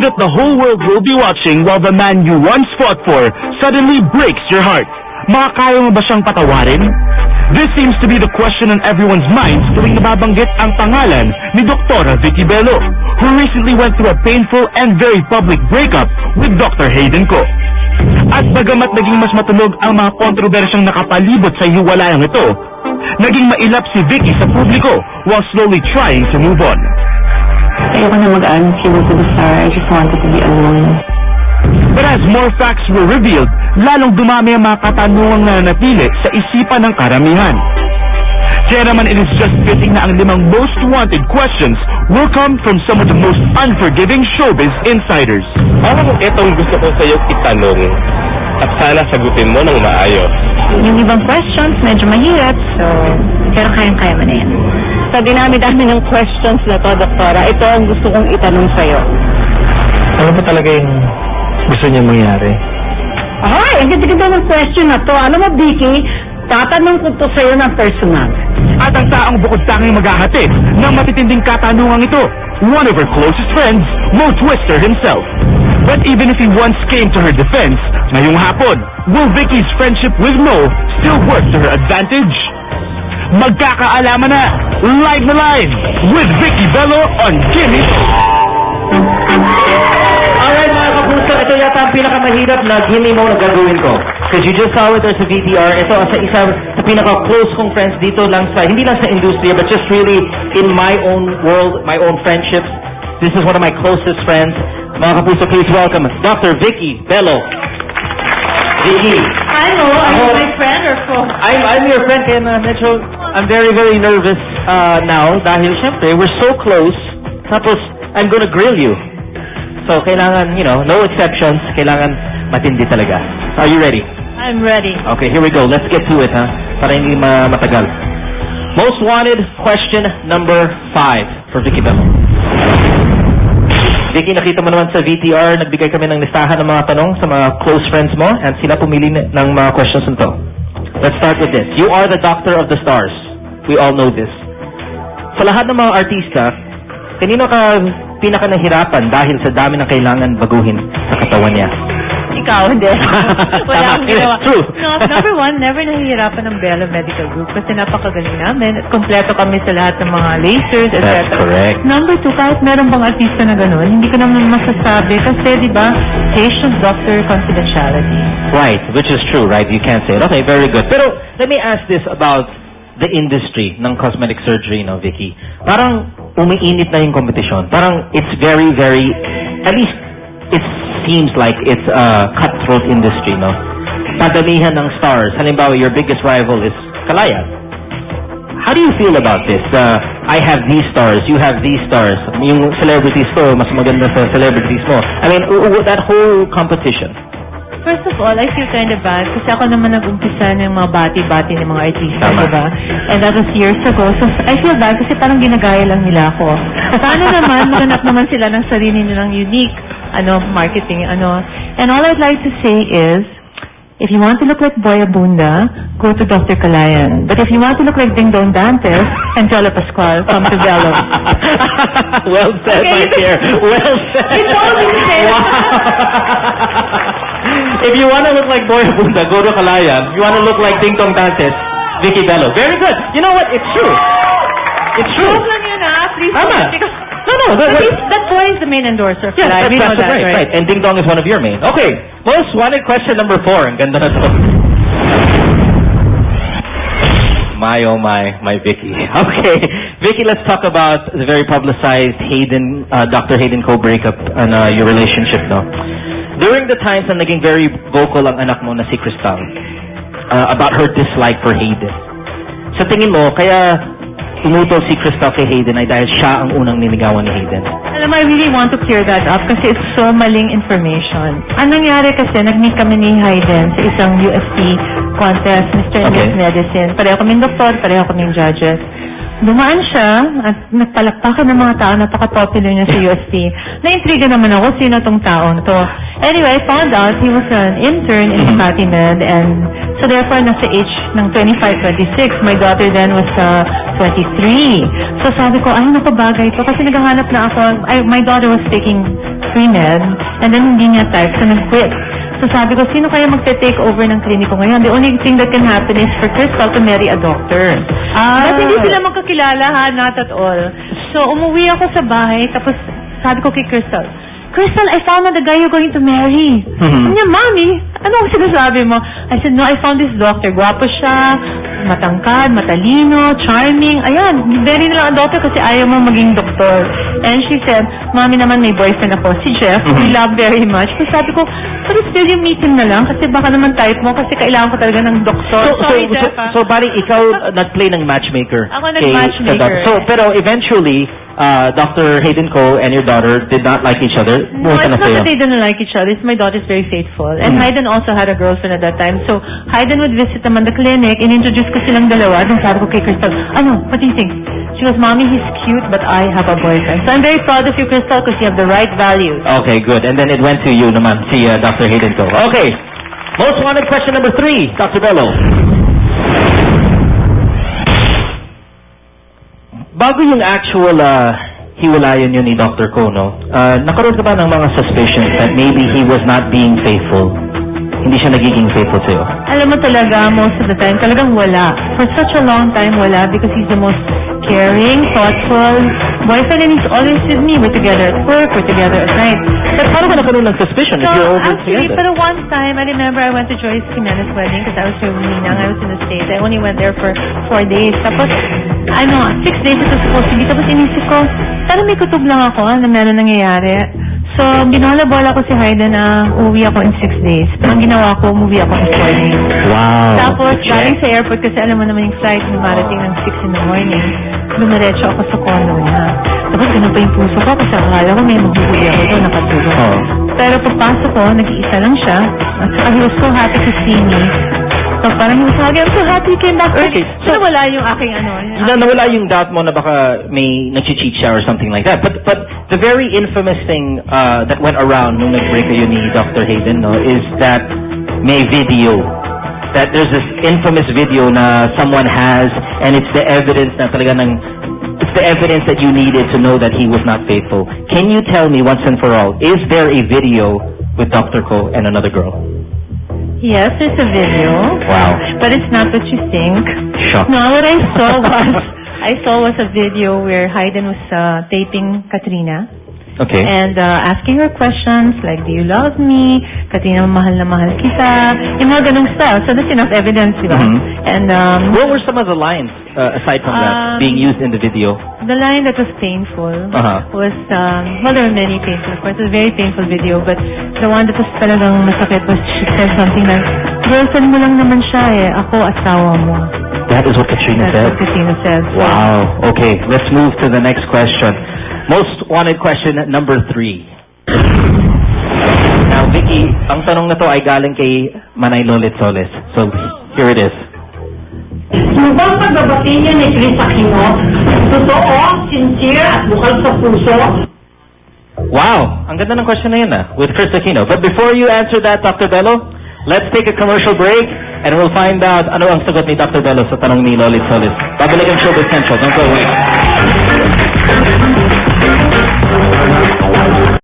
that the whole world will be watching while the man you once fought for suddenly breaks your heart. Makakaya mo ba siyang patawarin? This seems to be the question on everyone's minds tuwing nababanggit ang pangalan ni Dr. Vicky Bello, who recently went through a painful and very public breakup with Dr. Hayden Co. At bagamat naging mas matulog ang mga kontrobersyang nakapalibot sa hiwalayang ito, naging mailap si Vicky sa publiko while slowly trying to move on. Ayoko na mag-anak si Vicky Star. I just wanted to be alone. But as more facts were revealed, lalong dumami ang mga katanungang nananatili sa isipan ng karamihan. Kaya naman it is just fitting na ang 5 most wanted questions will come from some of the most unforgiving showbiz insiders. Parang itong gusto ko sa'yo itanong at sana sagutin mo ng maayos. Yung ibang questions, medyo mahirap, pero kayang-kaya mo na yan. Sa dinami-dami ng questions na to, Doktora, ito ang gusto kong itanong sa'yo. Ano ba talaga yung gusto niya mangyari? Ay, ang ganda-ganda ng question na to. Ano mo, Vicky? Tatanong ko to sa'yo ng personal. At ang taong bukod tanging maghahatid ng matitinding katanungang ito, one of her closest friends, Mo Twister himself. But even if he once came to her defense, ngayong hapon, will Vicky's friendship with Mo still work to her advantage? Magkakaalaman na, live na live, with Vicky Bello on Gimme. Alright mga kapuso, ito yata ang pinakamahirap na Gimme Mo na gagawin ko. Because you just saw it, there's a VTR. Ito sa isa sa pinaka-close kong friends dito lang sa, hindi lang sa industriya, but just really in my own world, my own friendships. This is one of my closest friends. Mga kapuso, please welcome Dr. Vicky Bello. Vicky. Ano? Are you my friend or foe? I'm your friend, kaya medyo, I'm very, very nervous now dahil syempre, we're so close. Tapos, I'm gonna grill you. So, kailangan, you know, no exceptions. Kailangan matindi talaga. Are you ready? I'm ready. Okay, here we go. Let's get to it, ha? Para hindi matagal. Most wanted question number 5 for Vicky Bello. Vicky, nakita mo naman sa VTR, nagbigay kami ng listahan ng mga tanong sa mga close friends mo and sila pumili ng mga questions nito. Let's start with this. You are the doctor of the stars. We all know this. Sa lahat ng mga artista, kanino ka pinaka nahirapan dahil sa dami ng kailangan baguhin sa katawan niya? Ikaw, hindi. Wala akong ginawa. True. No, number 1, never nahihirapan ng Bello Medical Group kasi napakagaling namin at kompleto kami sa lahat ng mga lasers, etc. That's correct. Number 2, kahit meron bang artista na gano'n, hindi ko naman masasabi kasi, di ba, patient-doctor confidentiality. Right, which is true, right? You can't say it. Okay, very good. Pero let me ask this about the industry ng cosmetic surgery, no, Vicky. Parang umiinit na yung competition. Parang it's very, very, at least it seems like it's a cutthroat industry, no? Padamihan ng stars. Halimbawa, your biggest rival is Kalaya. How do you feel about this? I have these stars, you have these stars. Yung celebrities ko, mas maganda sa celebrities mo. I mean, that whole competition. First of all, I feel kind of bad kasi ako naman nag-umpisa ng mga bati-bati ng mga artista, diba? And that was years ago. So, I feel bad kasi parang ginagaya lang nila ako. Sana naman, mananap naman sila ng sarili nilang unique marketing, And all I'd like to say is, if you want to look like Boy Abunda, go to Dr. Kalayan. But if you want to look like Ding Dong Dantes and Jola Pascual, come to Bello. Well said, my dear. Well said. You told me to say that. If you want to look like Boy Abunda, go to Kalayan. If you want to look like Ding Dong Dantes, Vicky Bello. Very good. You know what? It's true. It's true. Please. Tama. No. That boy is the main endorser. Yeah, we know that, right. And Ding Dong is one of your main. Okay. Most wanted question number 4. Ang ganda na to. My, oh my Vicky. Okay. Vicky, let's talk about the very publicized Hayden, Dr. Hayden Co breakup and your relationship, no? During the times na naging very vocal ang anak mo na si Crystal about her dislike for Hayden. Sa tingin mo, kaya tumutol si Crystal kay Hayden ay dahil siya ang unang ninigawan ni Hayden? Alam mo, I really want to clear that up kasi it's so maling information. Ang nangyari kasi, nag-meet kami ni Hayden sa isang USP contest, Mr. and Miss Medicine. Pareho kaming doktor, pareho kaming judges. Dumaan siya at nagpalakpakan ng mga tao, napaka-popular niya sa USP. Na-intriga naman ako, sino tong taong to. Anyway, I found out he was an intern in Makati Med, and so therefore, nasa age ng 25, 26. My daughter then was 23. So sabi ko, ay, nakabagay ito. Kasi naghahanap na ako. My daughter was taking pre-med, and then hindi niya type, so nag-quit. So sabi ko, sino kaya magte-take over ng kliniko ngayon? The only thing that can happen is for Crystal to marry a doctor. At hindi sila magkakilala ha, not at all. So umuwi ako sa bahay, tapos sabi ko kay Crystal, Crystal, I found out the guy you're going to marry. Sabi niya, Mommy, ano ang sinasabi mo? I said, no, I found this doctor. Gwapo siya, matangkad, matalino, charming. Ayan, very na lang ang doctor kasi ayaw mo maging doktor. And she said, Mommy naman may boyfriend ako, si Jeff, we love very much. So sabi ko, pero still you meet him na lang kasi baka naman type mo kasi kailangan ko talaga ng doktor. Sorry, Jeff. So, bali, ikaw nag-play ng matchmaker. Ako nag-matchmaker. So, pero eventually, Dr. Hayden Ko and your daughter did not like each other. No, it's not that they didn't like each other. It's my daughter's very faithful. And Hayden also had a girlfriend at that time. So, Hayden would visit naman the clinic, in-introduce ko silang dalawa. Then sabi ko kay Crystal, ano, what do you think? She goes, Mommy, he's cute, but I have a boyfriend. So I'm very proud of you, Crystal, because you have the right values. Okay, good. And then it went to you naman, si Dr. Hayden Ko. Okay. Most wanted question number 3, Dr. Bello. Bago yung actual hiwalayan yun ni Dr. Ko, no? Nakaroon ka ba ng mga suspicions that maybe he was not being faithful? Hindi siya nagiging faithful sa'yo? Alam mo talaga, most of the time, talagang wala. For such a long time, wala, because he's the most caring, thoughtful boyfriend, and he's always with me. We're together at work, we're together at night. But paano ka nagkaroon ng suspicion if you're over actually, together? pero one time, I remember I went to Joyce Jimenez's wedding because I was with Ninang. I was in the States. I only went there for 4 days. Tapos, 6 days it was supposed to be. Tapos inisip ko, sana may kutob lang ako na meron nangyayari. So, binola-bola ko si Hayden na uwi ako in 6 days. Pero ang ginawa ko, umuwi ako in 4 days. Wow. Tapos, galing sa airport kasi alam mo naman yung flight ng marating ng 6 in the morning. Dumiretso ako sa condo niya. Tapos, ganun pa yung puso ko kasi akala ko may magbubuhi ako doon, nakatulog. Oh. Pero pagpasok ko, nag-iisa lang siya. At saka he was so happy to see me. So, parang he was happy, I'm so happy you came back. Okay, so nawala yung aking nawala yung doubt mo na baka may nag-cheat siya or something like that. But the very infamous thing that went around nung nag-break kayo ni Dr. Hayden, no, is that may video. That there's this infamous video na someone has, and it's the evidence na talaga it's the evidence that you needed to know that he was not faithful. Can you tell me once and for all, is there a video with Dr. Ko and another girl? Yes, there's a video. Wow. But it's not what you think. Shock. No, what I saw was a video where Hayden was taping Katrina. Okay. And asking her questions like, do you love me? Katrina, mahal na mahal kita. Yung mga ganong style. So that's enough evidence, di ba? And what were some of the lines, aside from that, being used in the video? the line that was painful was, well, there were many painful, of course. It was a very painful video, but the one that was talagang masakit was she said something like, girlfriend mo lang naman siya eh, ako asawa mo. That is what Katrina That's said? what Katrina said. Wow. Okay, let's move to the next question. Most wanted question number 3. Now, Vicky, ang tanong na to ay galing kay Manay Lolit Solis. So, here it is. Yung bang pagbabati niya ni Chris Aquino, totoo, sincere at bukal sa puso? Wow! Ang ganda ng question na yun with Chris Aquino. But before you answer that, Dr. Bello, let's take a commercial break and we'll find out ano ang sagot ni Dr. Bello sa tanong ni Lolit Solis. Babalik ang Showbiz Central. Don't go away.